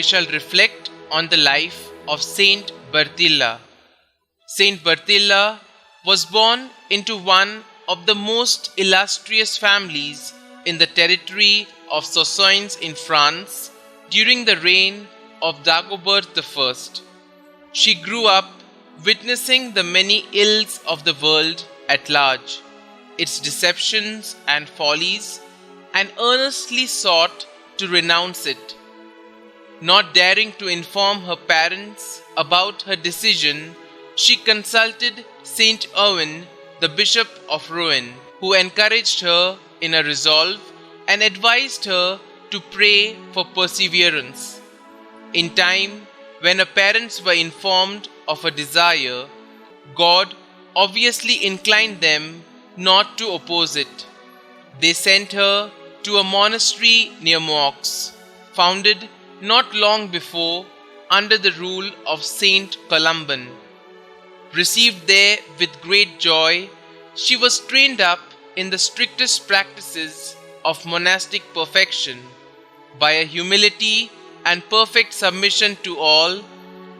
shall reflect on the life of Saint Bertilla. Saint Bertilla was born into one of the most illustrious families in the territory of Soissons in France during the reign of Dagobert I. She grew up witnessing the many ills of the world at large, its deceptions and follies, and earnestly sought to renounce it. Not daring to inform her parents about her decision, she consulted Saint Owen, the Bishop of Rouen, who encouraged her in her resolve and advised her to pray for perseverance. In time, when her parents were informed of her desire, God obviously inclined them not to oppose it. They sent her to a monastery near Moix, founded not long before under the rule of Saint Columban. Received there with great joy, she was trained up in the strictest practices of monastic perfection. By a humility and perfect submission to all,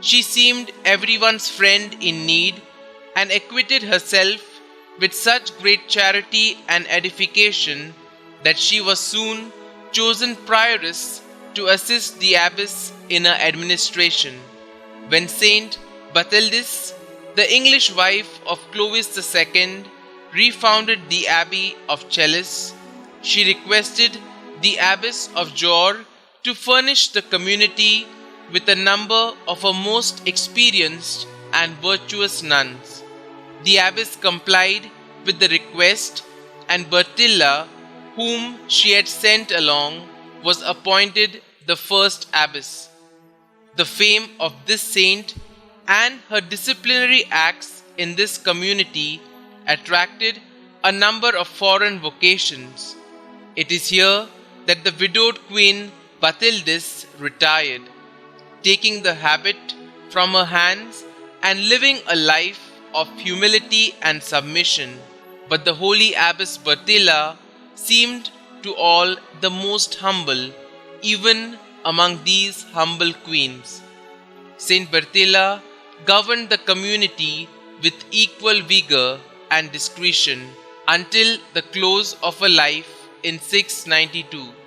she seemed everyone's friend in need and acquitted herself with such great charity and edification that she was soon chosen prioress to assist the abbess in her administration. When Saint Bathildis, the English wife of Clovis II, refounded the Abbey of Chelles, she requested the Abbess of Joure to furnish the community with a number of her most experienced and virtuous nuns. The abbess complied with the request, and Bertilla, whom she had sent along, was appointed the first abbess. The fame of this saint and her disciplinary acts in this community attracted a number of foreign vocations. It is here that the widowed Queen Bathildis retired, taking the habit from her hands and living a life of humility and submission. But the holy Abbess Bertilla seemed to all the most humble, even among these humble queens. Saint Bertilla governed the community with equal vigor and discretion until the close of her life in 692.